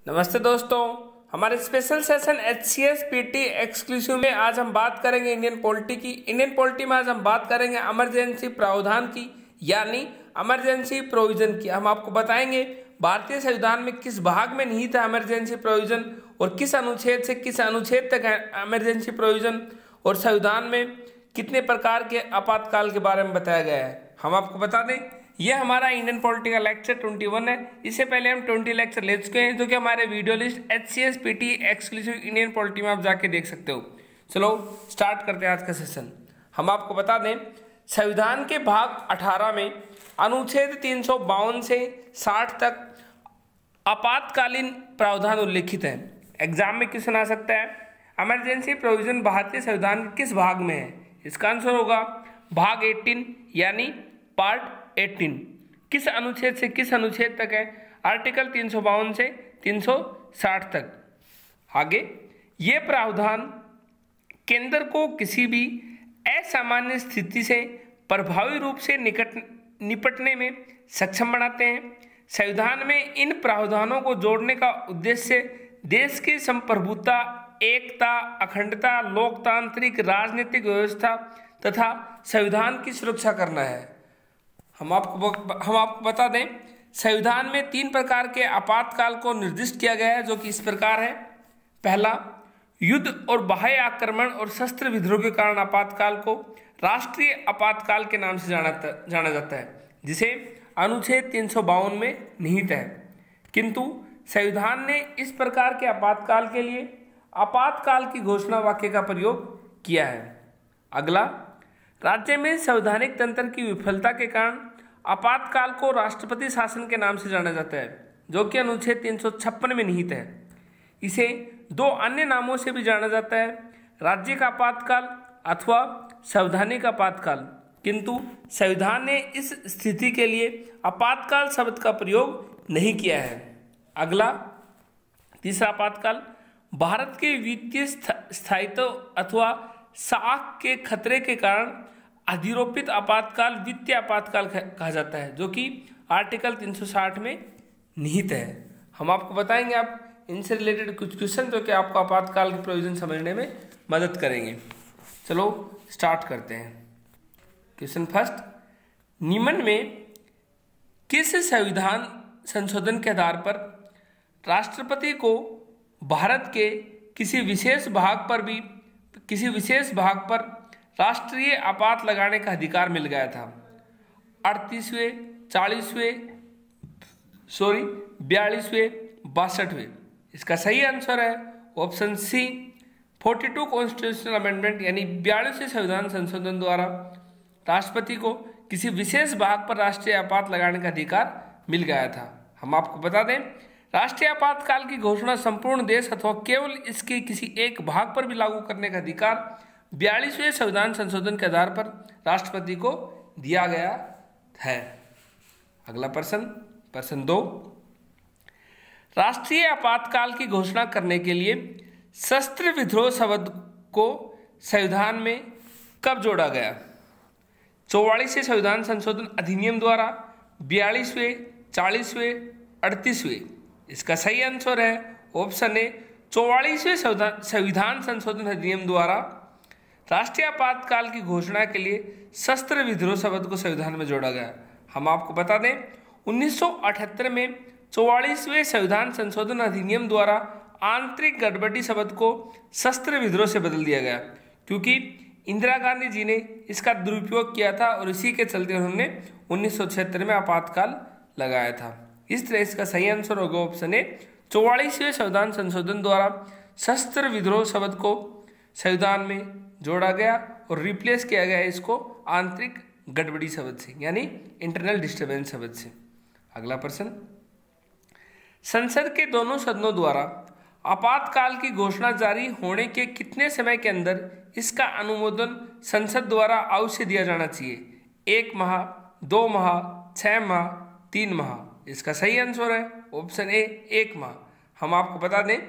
नमस्ते दोस्तों, हमारे special session HCS PT exclusive में आज हम बात करेंगे इंडियन पॉलिटी की। इंडियन पॉलिटी में आज हम बात करेंगे इमरजेंसी प्रावधान की, यानी इमरजेंसी प्रोविजन की। हम आपको बताएंगे भारतीय संविधान में किस भाग में निहित है इमरजेंसी प्रोविजन और किस अनुच्छेद से किस अनुच्छेद तक है इमरजेंसी प्रोविजन, और संविधान में कितने प्रकार के आपातकाल के बारे में बताया गया है। हम आपको बता दें, यह हमारा इंडियन पॉलिटी का लेक्चर 21 है। इससे पहले हम 20 लेक्चर ले चुके हैं, जो कि हमारे video list HCS PT exclusive Indian polity में आप जाके देख सकते हो। चलो स्टार्ट करते हैं आज का सेशन। हम आपको बता दें, संविधान के भाग 18 में अनुच्छेद 352 से 60 तक आपातकालीन प्रावधान उल्लिखित है। एग्जाम में क्वेश्चन आ सकता है, इमरजेंसी प्रोविजन भारतीय संविधान के किस भाग में है? इसका आंसर होगा भाग 18 यानी पार्ट 18। किस अनुच्छेद से किस अनुच्छेद तक है? आर्टिकल 352 से 360 तक। आगे, ये प्रावधान केंद्र को किसी भी असामान्य स्थिति से प्रभावी रूप से निपटने में सक्षम बनाते हैं। संविधान में इन प्रावधानों को जोड़ने का उद्देश्य देश की संप्रभुता, एकता, अखंडता, लोकतांत्रिक राजनीतिक व्यवस्था तथा संविधान की सुरक्षा करना है। हम आपको बता दें, संविधान में 3 प्रकार के आपातकाल को निर्दिष्ट किया गया है, जो कि इस प्रकार है। पहला, युद्ध और बाह्य आक्रमण और शस्त्र विद्रोह के कारण आपातकाल को राष्ट्रीय आपातकाल के नाम से जाना जाता है, जिसे अनुच्छेद 352 में निहित है। किंतु संविधान ने इस प्रकार के आपातकाल के लिए आपातकाल की घोषणा वाक्य का प्रयोग किया है। अगला, राज्य में संवैधानिक तंत्र की विफलता के कारण आपातकाल को राष्ट्रपति शासन के नाम से जाना जाता है, जो कि अनुच्छेद 356 में निहित है। इसे 2 अन्य नामों से भी जाना जाता है, राज्य का आपातकाल अथवा संवैधानिक आपातकाल। किंतु संविधान ने इस स्थिति के लिए आपातकाल शब्द का प्रयोग नहीं किया है। अगला, तीसरा आपातकाल भारत के वित्तीय स्थायित्व अथवा साख के खतरे के कारण अधिरोपित आपातकाल वित्तीय आपातकाल कहा जाता है, जो कि आर्टिकल 360 में निहित है। हम आपको बताएंगे आप इनसे रिलेटेड कुछ क्वेश्चन, जो कि आपको आपातकाल के प्रोविजन समझने में मदद करेंगे। चलो स्टार्ट करते हैं। क्वेश्चन फर्स्ट, निम्न में किस संविधान संशोधन के आधार पर राष्ट्रपति को भारत के किसी विशेष भाग पर राष्ट्रीय आपात लगाने का अधिकार मिल गया था? 38वें, 42वें, 62वें। इसका सही आंसर है ऑप्शन सी, 42 कॉन्स्टिट्यूशनल अमेंडमेंट यानी 42वें संविधान संशोधन द्वारा राष्ट्रपति को किसी विशेष भाग पर राष्ट्रीय आपात लगाने का अधिकार मिल गया था। हम आपको बता दें, राष्ट्रीय आपातकाल की घोषणा संपूर्ण देश अथवा केवल इसके किसी एक भाग पर भी लागू करने का अधिकार 42वें संविधान संशोधन के आधार पर राष्ट्रपति को दिया गया है। अगला प्रश्न 2, राष्ट्रीय आपातकाल की घोषणा करने के लिए शस्त्र विद्रोह शब्द को संविधान में कब जोड़ा गया? 44वें संविधान संशोधन अधिनियम द्वारा, 42वें, 40वें, 38वें। इसका सही आंसर है ऑप्शन ए, 44वें संविधान संशोधन अधिनियम द्वारा राष्ट्रीय आपातकाल की घोषणा के लिए शस्त्र विद्रोह शब्द को संविधान में जोड़ा गया। हम आपको बता दें, 1978 में 44वें संविधान संशोधन अधिनियम द्वारा आंतरिक गड़बड़ी शब्द को शस्त्र विद्रोह से बदल दिया गया, क्योंकि इंदिरा गांधी जी ने इसका दुरुपयोग किया था और इसी के चलते उन्होंने 1976 में आपातकाल लगाया था। इस तरह इसका सही आंसर होगा ऑप्शन ए, 44वें संविधान संशोधन द्वारा शस्त्र विद्रोह शब्द को संविधान में जोड़ा गया और रिप्लेस किया गया इसको आंतरिक गड़बड़ी शब्द से, यानी इंटरनल डिस्टर्बेंस शब्द से। अगला प्रश्न, संसद के दोनों सदनों द्वारा आपातकाल की घोषणा जारी होने के कितने समय के अंदर इसका अनुमोदन संसद द्वारा अवश्य दिया जाना चाहिए? 1 माह, 2 माह, 6 माह, 3 माह। इसका सही आंसर है ऑप्शन ए, 1 माह। हम आपको बता दें,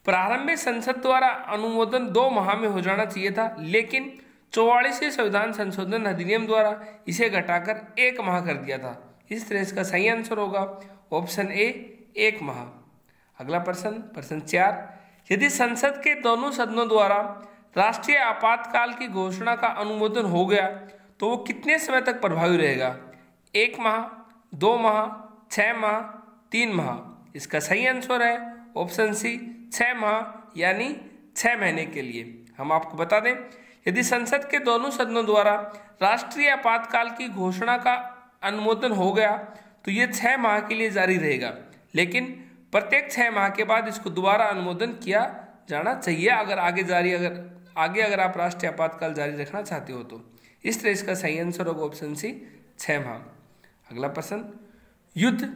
प्रारंभ में संसद द्वारा अनुमोदन 2 माह में हो जाना चाहिए था, लेकिन 44वें संविधान संशोधन अधिनियम द्वारा इसे घटाकर 1 माह कर दिया था। इस तरह इसका सही आंसर होगा ऑप्शन ए, 1 माह। अगला प्रश्न, प्रश्न 4, यदि संसद के दोनों सदनों द्वारा राष्ट्रीय आपातकाल की घोषणा का अनुमोदन हो गया तो वो कितने समय तक प्रभावी रहेगा? 1 माह, 2 माह, 6 माह, 3 माह। इसका सही आंसर है ऑप्शन सी, 6 माह यानी 6 महीने के लिए। हम आपको बता दें, यदि संसद के दोनों सदनों द्वारा राष्ट्रीय आपातकाल की घोषणा का अनुमोदन हो गया तो ये 6 माह के लिए जारी रहेगा, लेकिन प्रत्येक 6 माह के बाद इसको दोबारा अनुमोदन किया जाना चाहिए अगर अगर आप राष्ट्रीय आपातकाल जारी रखना चाहते हो तो। इस तरह इसका सही आंसर होगा ऑप्शन सी, 6 माह। अगला प्रश्न, युद्ध,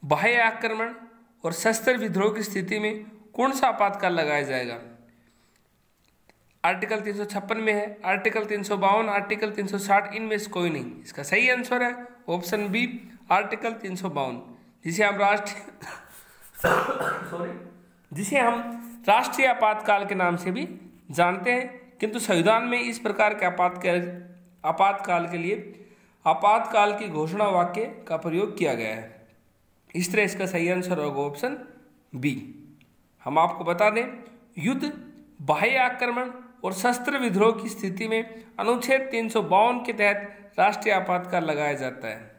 बाह्य आक्रमण और सशस्त्र विद्रोह की स्थिति में कौन सा आपातकाल लगाया जाएगा? आर्टिकल 356 में है, आर्टिकल 352, आर्टिकल 360, इनमें से कोई नहीं। इसका सही आंसर है ऑप्शन बी, आर्टिकल 352, जिसे हम राष्ट्रीय आपातकाल के नाम से भी जानते हैं, किंतु संविधान में इस प्रकार के आपातकाल के लिए आपातकाल की घोषणा वाक्य का प्रयोग किया गया है। इस तरह इसका सही आंसर होगा ऑप्शन बी। हम आपको बता दें, युद्ध, बाह्य आक्रमण और सशस्त्र विद्रोह की स्थिति में अनुच्छेद 352 के तहत राष्ट्रीय आपातकाल लगाया जाता है।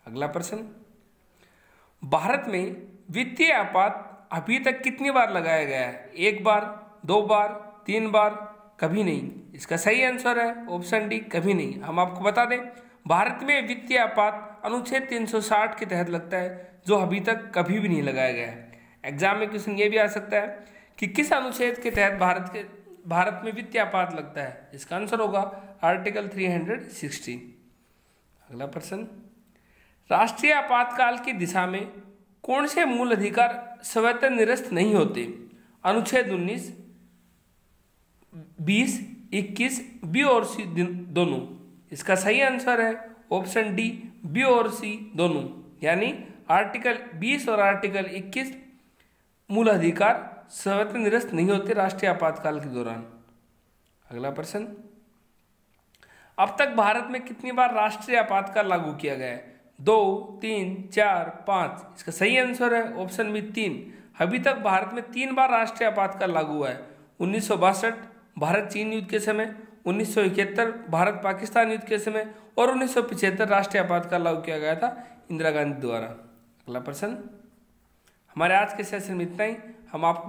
अगला प्रश्न, भारत में वित्तीय आपात अभी तक कितनी बार लगाया गया है? 1 बार, 2 बार, 3 बार, कभी नहीं। इसका सही आंसर है ऑप्शन डी, कभी नहीं। हम आपको बता दें, भारत में वित्तीय आपात अनुच्छेद 360 के तहत लगता है, जो अभी तक कभी भी नहीं लगाया गया है। एग्जाम में क्वेश्चन ये भी आ सकता है कि किस अनुच्छेद के तहत भारत में वित्तीय आपात लगता है? इसका आंसर होगा आर्टिकल 360। अगला प्रश्न, राष्ट्रीय आपातकाल की दिशा में कौन से मूल अधिकार स्वतः निरस्त नहीं होते? अनुच्छेद 19, 20, 21, बी और सी दोनों। इसका सही आंसर है ऑप्शन डी, बी और सी दोनों, यानी आर्टिकल 20 और आर्टिकल 21 मूल अधिकार स्वतः निरस्त नहीं होते राष्ट्रीय आपातकाल के दौरान। अगला प्रश्न, अब तक भारत में कितनी बार राष्ट्रीय आपातकाल लागू किया गया है? 2, 3, 4, 5। इसका सही आंसर है ऑप्शन बी, 3। अभी तक भारत में 3 बार राष्ट्रीय आपातकाल लागू हुआ है। 1962 भारत चीन युद्ध के समय, 1971 भारत पाकिस्तान युद्ध के समय और 1975 राष्ट्रीय आपातकाल लागू किया गया था इंदिरा गांधी द्वारा। अगला प्रश्न, हमारे आज के सेशन में इतना ही। हम आपको